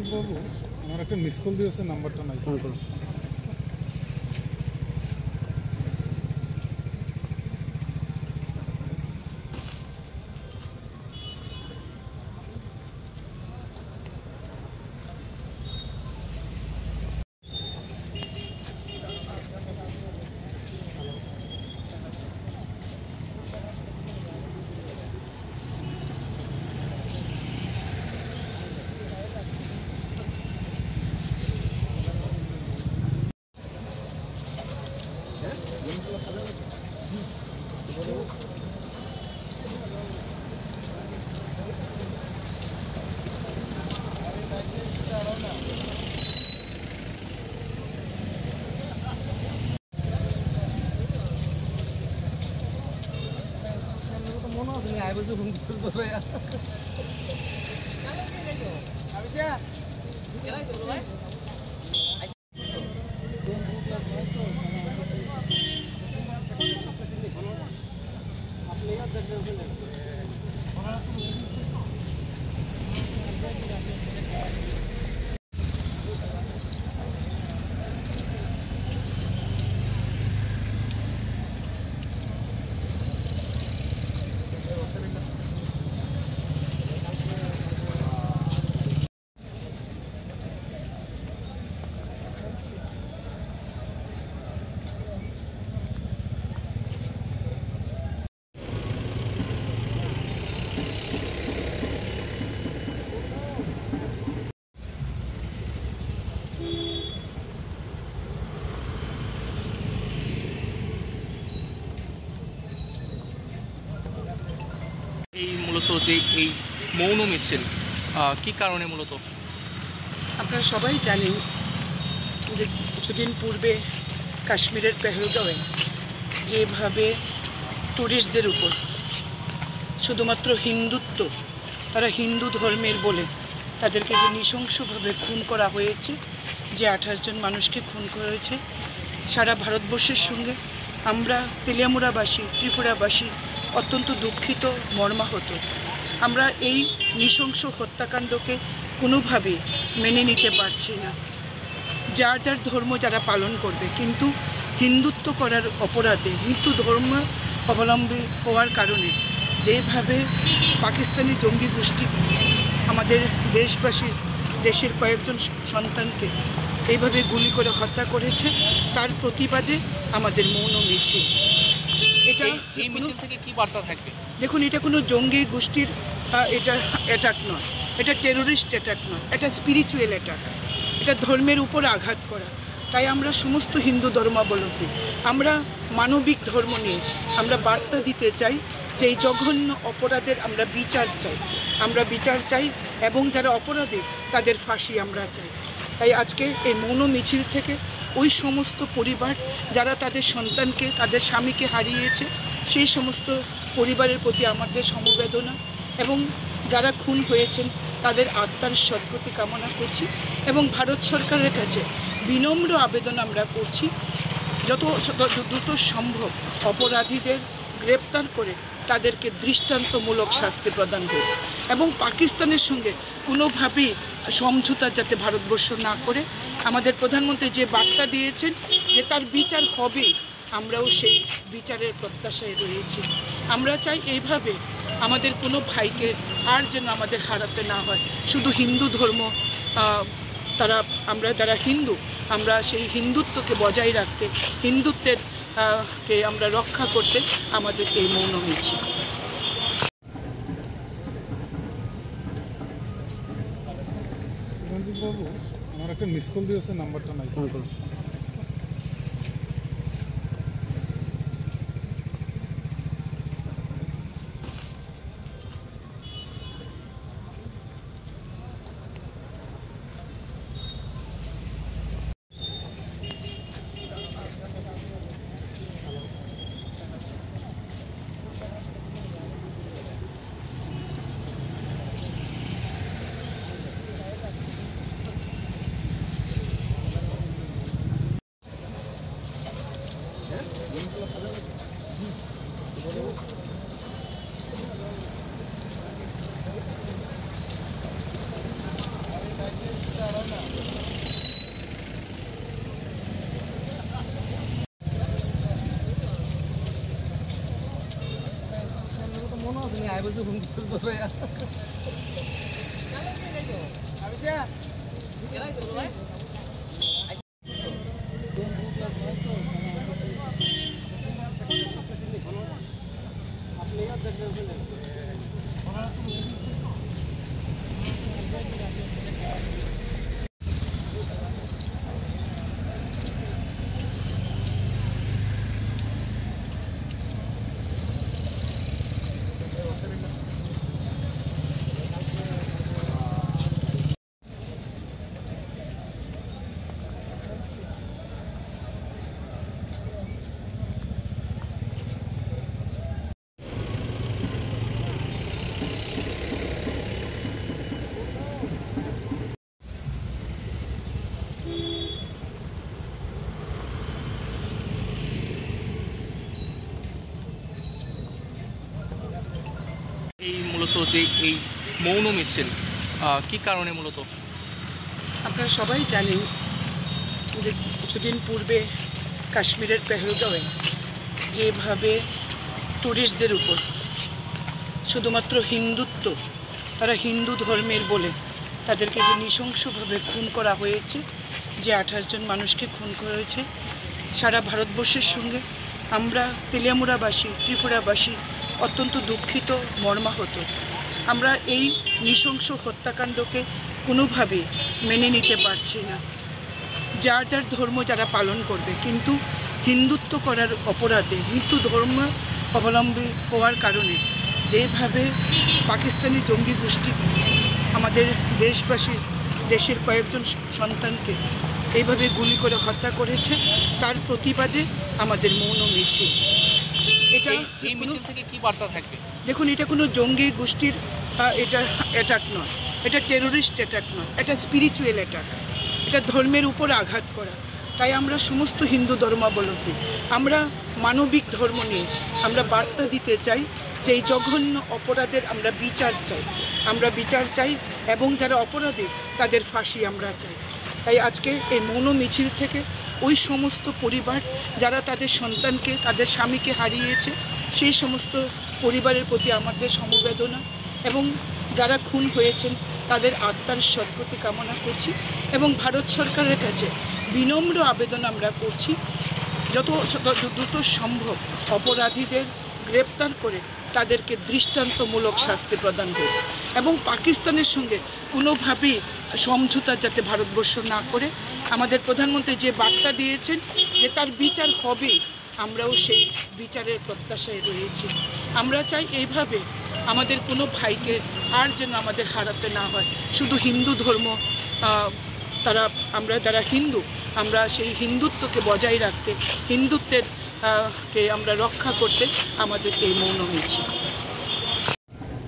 সন্দীপ বাবু, আমার একটা miss call দিয়েছে, নাম্বারটা নাই। ফোন করুন। I was doing this for you. এই মূলত যে এই মৌন মিছিল কি কারণে মূলত আপনারা সবাই জানেন যে কিছুদিন পূর্বে কাশ্মীরের পেহেলগাঁওয়ে যেভাবে টুরিস্টদের উপর শুধুমাত্র হিন্দুত্ব, তারা হিন্দু ধর্মের বলে তাদেরকে যে নৃশংসভাবে খুন করা হয়েছে, যে 28 জন মানুষকে খুন করা হয়েছে, সারা ভারতবর্ষের সঙ্গে আমরা তেলিয়ামুড়াবাসী, ত্রিপুরাবাসী অত্যন্ত দুঃখিত, মর্মাহত। আমরা এই নৃশংস হত্যাকাণ্ডকে কোনোভাবেই মেনে নিতে পারছি না। যার যার ধর্ম যারা পালন করবে, কিন্তু হিন্দুত্ব করার অপরাধে, হিন্দু ধর্ম অবলম্বী হওয়ার কারণে যেভাবে পাকিস্তানি জঙ্গি গোষ্ঠী আমাদের দেশবাসী, দেশের কয়েকজন সন্তানকে এইভাবে গুলি করে হত্যা করেছে, তার প্রতিবাদে আমাদের মৌন মিছিল। এটা এই মিছিল থেকে কি বার্তা থাকবে? দেখুন, এটা কোনো জঙ্গি গোষ্ঠীর এটা অ্যাটাক নয়, এটা টেরোরিস্ট অ্যাটাক নয়, এটা স্পিরিচুয়াল অ্যাটাক, এটা ধর্মের উপর আঘাত করা। তাই আমরা সমস্ত হিন্দু ধর্মাবলম্বী, আমরা মানবিক ধর্ম নিয়ে আমরা বার্তা দিতে চাই যে এই জঘন্য অপরাধের আমরা বিচার চাই এবং যারা অপরাধী তাদের ফাঁসি আমরা চাই। তাই আজকে এই মৌন মিছিল থেকে ওই সমস্ত পরিবার যারা তাদের সন্তানকে, তাদের স্বামীকে হারিয়েছে, সেই সমস্ত পরিবারের প্রতি আমাদের সমবেদনা, এবং যারা খুন হয়েছেন তাদের আত্মার সদ্গতি কামনা করছি, এবং ভারত সরকারের কাছে বিনম্র আবেদন আমরা করছি যত দ্রুত সম্ভব অপরাধীদের গ্রেপ্তার করে তাদেরকে দৃষ্টান্তমূলক শাস্তি প্রদান হোক, এবং পাকিস্তানের সঙ্গে কোনোভাবেই সমঝোতা যাতে ভারতবর্ষ না করে। আমাদের প্রধানমন্ত্রী যে বার্তা দিয়েছেন যে তার বিচার হবে, আমরাও সেই বিচারের প্রত্যাশায় রয়েছি। আমরা চাই এইভাবে আমাদের কোনো ভাইকে আর যেন আমাদের হারাতে না হয়। শুধু হিন্দু ধর্ম, আমরা যারা হিন্দু, আমরা সেই হিন্দুত্বকে বজায় রাখতে, হিন্দুত্বের কে আমরা রক্ষা করতে আমাদের এই মৌন মিছিল। সন্দীপ বাবু, আমার একটা মিস কল দিয়েছে, নাম্বারটা নাই। ফোন করুন। এই মূলত যে এই মৌন মিছিল কি কারণে মূলত? আপনারা সবাই জানেন যে কিছুদিন পূর্বে কাশ্মীরের পেহেলগাঁওয়ে যেভাবে ট্যুরিস্টদের উপর শুধুমাত্র হিন্দুত্ব, তারা হিন্দু ধর্মের বলে তাদেরকে যে নৃশংসভাবে খুন করা হয়েছে, যে 28 জন মানুষকে খুন করা হয়েছে, সারা ভারতবর্ষের সঙ্গে আমরা তেলিয়ামুড়াবাসী, ত্রিপুরাবাসী অত্যন্ত দুঃখিত, মর্মাহত। আমরা এই নৃশংস হত্যাকাণ্ডকে কোনোভাবেই মেনে নিতে পারছি না। যার যার ধর্ম যারা পালন করবে, কিন্তু হিন্দুত্ব করার অপরাধে, হিন্দু ধর্ম অবলম্বী হওয়ার কারণে যেভাবে পাকিস্তানি জঙ্গি গোষ্ঠী আমাদের দেশবাসী, দেশের কয়েকজন সন্তানকে এইভাবে গুলি করে হত্যা করেছে, তার প্রতিবাদে আমাদের মৌন মিছিল। এটা এই মিছিল থেকে কি বার্তা থাকবে? দেখুন, এটা কোনো জঙ্গি গোষ্ঠীর এটা অ্যাটাক নয়, এটা টেরোরিস্ট অ্যাটাক নয়, এটা স্পিরিচুয়াল অ্যাটাক, এটা ধর্মের উপর আঘাত করা। তাই আমরা সমস্ত হিন্দু ধর্মাবলম্বী, আমরা মানবিক ধর্ম নিয়ে আমরা বার্তা দিতে চাই যে এই জঘন্য অপরাধের আমরা বিচার চাই, আমরা বিচার চাই, এবং যারা অপরাধী তাদের ফাঁসি আমরা চাই। তাই আজকে এই মৌন মিছিল থেকে ওই সমস্ত পরিবার যারা তাদের সন্তানকে, তাদের স্বামীকে হারিয়েছে, সেই সমস্ত পরিবারের প্রতি আমাদের সমবেদনা, এবং যারা খুন হয়েছেন তাদের আত্মার সদ্গতি কামনা করছি, এবং ভারত সরকারের কাছে বিনম্র আবেদন আমরা করছি যত দ্রুত সম্ভব অপরাধীদের গ্রেপ্তার করে তাদেরকে দৃষ্টান্তমূলক শাস্তি প্রদান হোক, এবং পাকিস্তানের সঙ্গে কোনোভাবেই সমঝোতা যাতে ভারতবর্ষ না করে। আমাদের প্রধানমন্ত্রী যে বার্তা দিয়েছেন যে তার বিচার হবে, আমরাও সেই বিচারের প্রত্যাশায় রয়েছি। আমরা চাই এইভাবে আমাদের কোনো ভাইকে আর যেন আমাদের হারাতে না হয়। শুধু হিন্দু ধর্ম, তারা আমরা যারা হিন্দু, আমরা সেই হিন্দুত্বকে বজায় রাখতে, হিন্দুত্বের কে আমরা রক্ষা করতে আমাদের এই মৌন মিছিল।